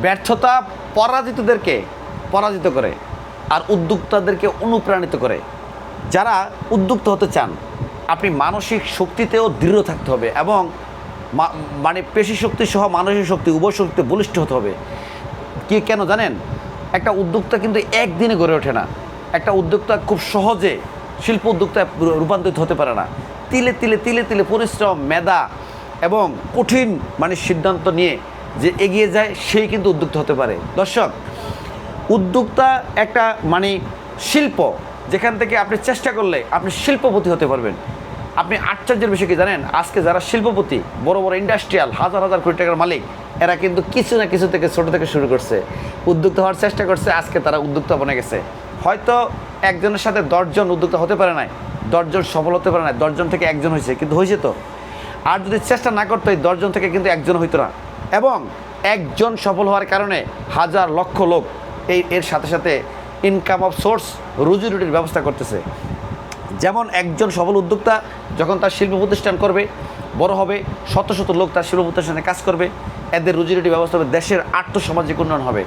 ব্যর্থতা পরাজিতদেরকে পরাজিত করে আর উদ্যোক্তাদেরকে অনুপ্রাণিত করে। যারা উদ্যোক্তা হতে চান, আপনি মানসিক শক্তিতেও দৃঢ় থাকতে হবে এবং মানে পেশি শক্তি সহ মানসিক শক্তি উভয় শক্তিতে বলিষ্ঠ হতে হবে। কি কেন জানেন? একটা উদ্যোক্তা কিন্তু একদিনে গড়ে ওঠে না। একটা উদ্যোক্তা খুব সহজে শিল্প উদ্যোক্তায় রূপান্তরিত হতে পারে না। তিলে তিলে তিলে তিলে পরিশ্রম, মেধা এবং কঠিন মানে সিদ্ধান্ত নিয়ে যে এগিয়ে যায় সেই কিন্তু উদ্যোক্তা হতে পারে। দর্শক, উদ্যোক্তা একটা মানে শিল্প, যেখান থেকে আপনি চেষ্টা করলে আপনি শিল্পপতি হতে পারবেন। আপনি আশ্চর্যের বিষয় কি জানেন? আজকে যারা শিল্পপতি, বড় বড় ইন্ডাস্ট্রিয়াল, হাজার হাজার কোটি টাকার মালিক, এরা কিন্তু কিছু না কিছু থেকে ছোটো থেকে শুরু করছে, উদ্যোক্তা হওয়ার চেষ্টা করছে, আজকে তারা উদ্যোক্তা বনে গেছে। হয়তো একজনের সাথে 10 জন উদ্যোক্তা হতে পারে না, 10 জন সফল হতে পারে না, 10 জন থেকে একজন হয়েছে, কিন্তু হয়েছে তো। আর যদি চেষ্টা না করতো, এই 10 জন থেকে কিন্তু একজন হইতো না। এবং একজন সফল হওয়ার কারণে হাজার লক্ষ লোক এর সাথে সাথে ইনকাম অফ সোর্স, রুজি রুটির ব্যবস্থা করতেছে। যেমন একজন সফল উদ্যোক্তা যখন তার শিল্প প্রতিষ্ঠান করবে, বড় হবে, শত শত লোক তার শিল্প প্রতিষ্ঠানে কাজ করবে, এদের রুজি রুটি ব্যবস্থা হবে, দেশের আর্থসামাজিক উন্নয়ন হবে।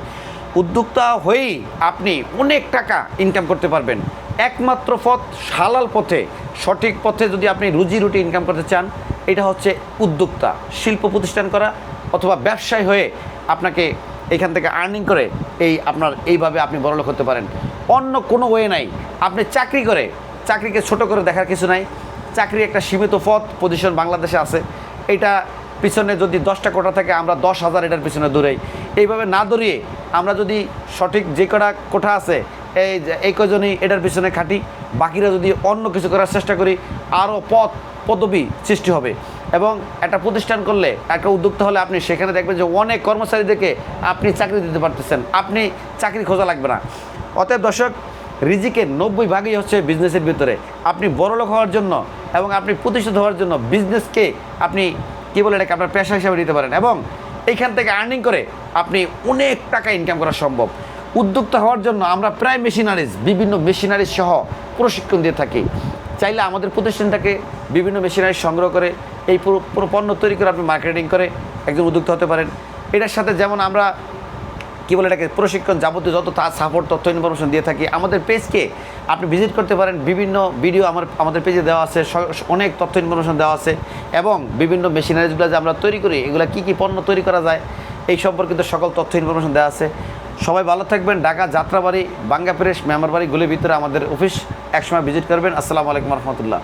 উদ্যোক্তা হয়েই আপনি অনেক টাকা ইনকাম করতে পারবেন। একমাত্র পথ হালাল পথে, সঠিক পথে যদি আপনি রুজি রুটি ইনকাম করতে চান, এটা হচ্ছে উদ্যোক্তা, শিল্প প্রতিষ্ঠান করা অথবা ব্যবসায়ী হয়ে আপনাকে এখান থেকে আর্নিং করে আপনার এইভাবে আপনি বড়লোক হতে পারেন। অন্য কোনো ওয়ে নাই। আপনি চাকরি করে, চাকরিকে ছোট করে দেখার কিছু নাই। চাকরি একটা সীমিত পদ, পজিশন বাংলাদেশে আছে। এটা পিছনে যদি 10টা কোটা থাকে, আমরা 10,000 এটার পিছনে দৌড়াই। এইভাবে না দৌড়িয়ে আমরা যদি সঠিক যে কটা কোঠা আছে এই কজনই এটার পিছনে খাটি, বাকিরা যদি অন্য কিছু করার চেষ্টা করি, আরও পদবি সৃষ্টি হবে। এবং একটা প্রতিষ্ঠান করলে, একটা উদ্যোক্তা হলে আপনি সেখানে দেখবেন যে অনেক কর্মচারীদেরকে আপনি চাকরি দিতে পারতেছেন, আপনি চাকরি খোঁজা লাগবে না। অতএব দর্শক, রিজিকের 90 ভাগই হচ্ছে বিজনেসের ভিতরে। আপনি বড়লোক হওয়ার জন্য এবং আপনি প্রতিষ্ঠিত হওয়ার জন্য বিজনেসকে আপনি কী বলে এটাকে আপনার পেশা হিসাবে নিতে পারেন এবং এইখান থেকে আর্নিং করে আপনি অনেক টাকা ইনকাম করা সম্ভব। উদ্যোক্তা হওয়ার জন্য আমরা প্রায় বিভিন্ন মেশিনারিজ সহ প্রশিক্ষণ দিয়ে থাকি। চাইলে আমাদের প্রতিষ্ঠান থেকে বিভিন্ন মেশিনারিজ সংগ্রহ করে এই পুরো পণ্য তৈরি করে আপনি মার্কেটিং করে একজন উদ্যোক্তা হতে পারেন। এটার সাথে যেমন আমরা কী বলে এটাকে প্রশিক্ষণ যাবতীয় যত তার সাপোর্ট, তথ্য ইনফরমেশন দিয়ে থাকি। আমাদের পেজকে আপনি ভিজিট করতে পারেন, বিভিন্ন ভিডিও আমাদের পেজে দেওয়া আছে, অনেক তথ্য ইনফরমেশন দেওয়া আছে এবং বিভিন্ন মেশিনারিজগুলো যে আমরা তৈরি করি, এগুলো কী কী পণ্য তৈরি করা যায় এই সম্পর্কিত সকল তথ্য ইনফরমেশন দেওয়া আছে। সবাই ভালো থাকবেন। ঢাকা যাত্রাবাড়ি, বাঙ্গা প্রেস, মেম্বার বাড়ি, গুলির ভিতরে আমাদের অফিস, একসময় ভিজিট করবেন। আসসালামু আলাইকুম রহমতুল্লাহ।